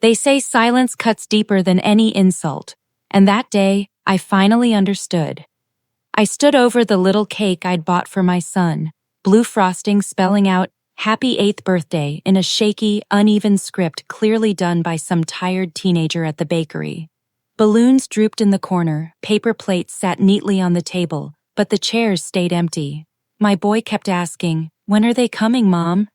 They say silence cuts deeper than any insult, and that day, I finally understood. I stood over the little cake I'd bought for my son, blue frosting spelling out "Happy 8th birthday" in a shaky, uneven script clearly done by some tired teenager at the bakery. Balloons drooped in the corner, paper plates sat neatly on the table, but the chairs stayed empty. My boy kept asking, "When are they coming, Mom?"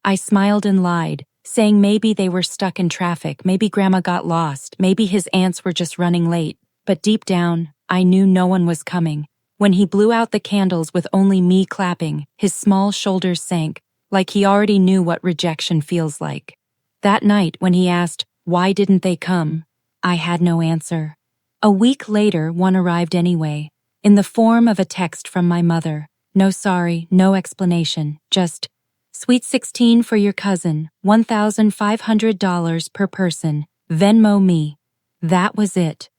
I smiled and lied, saying maybe they were stuck in traffic, maybe Grandma got lost, maybe his aunts were just running late. But deep down, I knew no one was coming. When he blew out the candles with only me clapping, his small shoulders sank, like he already knew what rejection feels like. That night, when he asked, "Why didn't they come?" I had no answer. A week later, one arrived anyway, in the form of a text from my mother. No sorry, no explanation, just, "Sweet 16 for your cousin, $1,500 per person, Venmo me." That was it.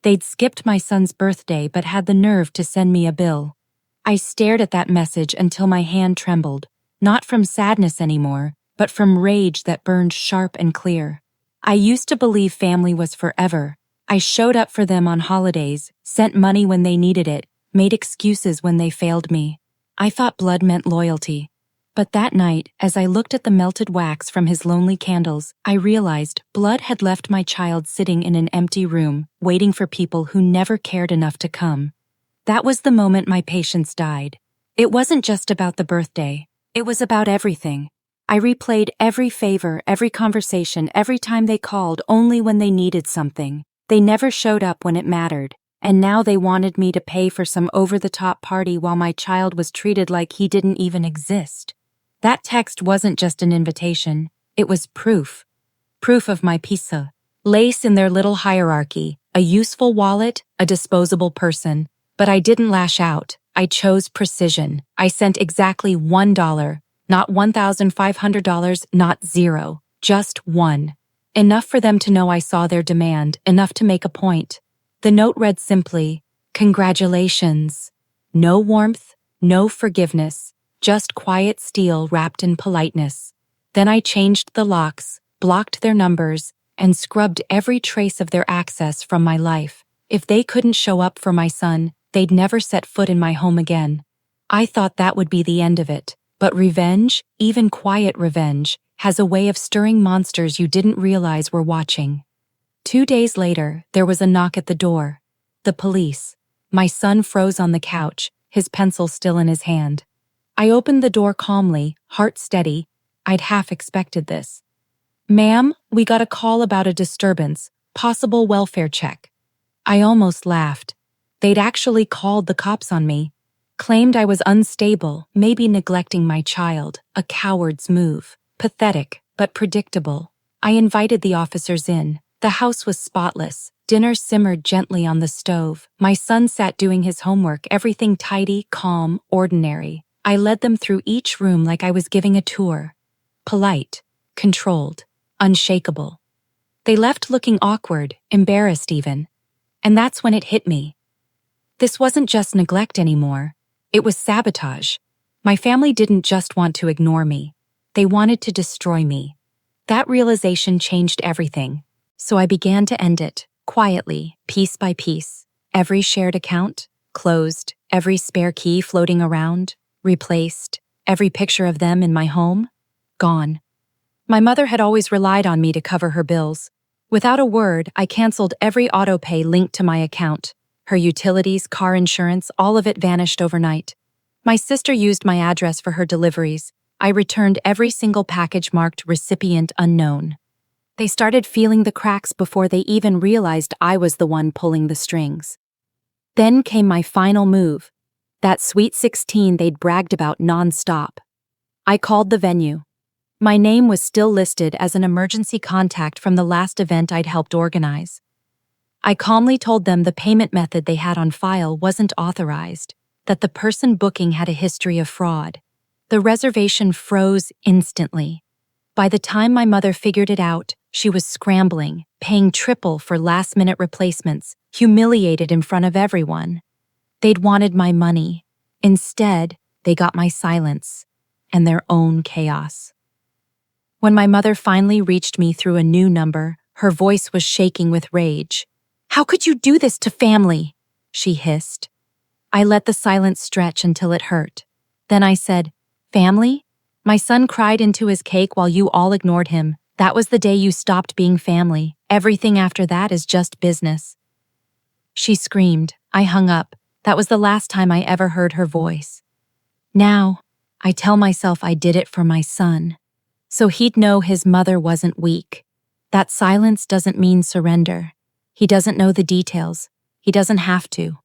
They'd skipped my son's birthday but had the nerve to send me a bill. I stared at that message until my hand trembled, not from sadness anymore, but from rage that burned sharp and clear. I used to believe family was forever. I showed up for them on holidays, sent money when they needed it, made excuses when they failed me. I thought blood meant loyalty. But that night, as I looked at the melted wax from his lonely candles, I realized blood had left my child sitting in an empty room, waiting for people who never cared enough to come. That was the moment my patience died. It wasn't just about the birthday. It was about everything. I replayed every favor, every conversation, every time they called only when they needed something. They never showed up when it mattered. And now they wanted me to pay for some over-the-top party while my child was treated like he didn't even exist. That text wasn't just an invitation, it was proof. Proof of my pizza. Lace in their little hierarchy, a useful wallet, a disposable person. But I didn't lash out, I chose precision. I sent exactly $1, not $1,500, not zero, just one. Enough for them to know I saw their demand, enough to make a point. The note read simply, "Congratulations." No warmth, no forgiveness. Just quiet steel wrapped in politeness. Then I changed the locks, blocked their numbers, and scrubbed every trace of their access from my life. If they couldn't show up for my son, they'd never set foot in my home again. I thought that would be the end of it. But revenge, even quiet revenge, has a way of stirring monsters you didn't realize were watching. 2 days later, there was a knock at the door. The police. My son froze on the couch, his pencil still in his hand. I opened the door calmly, heart steady. I'd half expected this. "Ma'am, we got a call about a disturbance, possible welfare check." I almost laughed. They'd actually called the cops on me. Claimed I was unstable, maybe neglecting my child, a coward's move. Pathetic, but predictable. I invited the officers in. The house was spotless. Dinner simmered gently on the stove. My son sat doing his homework, everything tidy, calm, ordinary. I led them through each room like I was giving a tour. Polite, controlled, unshakable. They left looking awkward, embarrassed even. And that's when it hit me. This wasn't just neglect anymore. It was sabotage. My family didn't just want to ignore me. They wanted to destroy me. That realization changed everything. So I began to end it, quietly, piece by piece. Every shared account, closed. Every spare key floating around, replaced. Every picture of them in my home, gone. My mother had always relied on me to cover her bills. Without a word, I canceled every autopay linked to my account. Her utilities, car insurance, all of it vanished overnight. My sister used my address for her deliveries. I returned every single package marked recipient unknown. They started feeling the cracks before they even realized I was the one pulling the strings. Then came my final move. That sweet 16 they'd bragged about nonstop. I called the venue. My name was still listed as an emergency contact from the last event I'd helped organize. I calmly told them the payment method they had on file wasn't authorized, that the person booking had a history of fraud. The reservation froze instantly. By the time my mother figured it out, she was scrambling, paying triple for last-minute replacements, humiliated in front of everyone. They'd wanted my money. Instead, they got my silence and their own chaos. When my mother finally reached me through a new number, Her voice was shaking with rage. "How could you do this to family?" she hissed. I let the silence stretch until it hurt. Then I said, "Family? My son cried into his cake while you all ignored him. That was the day you stopped being family. Everything after that is just business." She screamed. I hung up. That was the last time I ever heard her voice. Now, I tell myself I did it for my son, so he'd know his mother wasn't weak. That silence doesn't mean surrender. He doesn't know the details. He doesn't have to.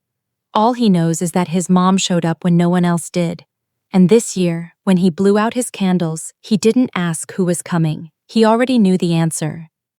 All he knows is that his mom showed up when no one else did. And this year, when he blew out his candles, he didn't ask who was coming. He already knew the answer.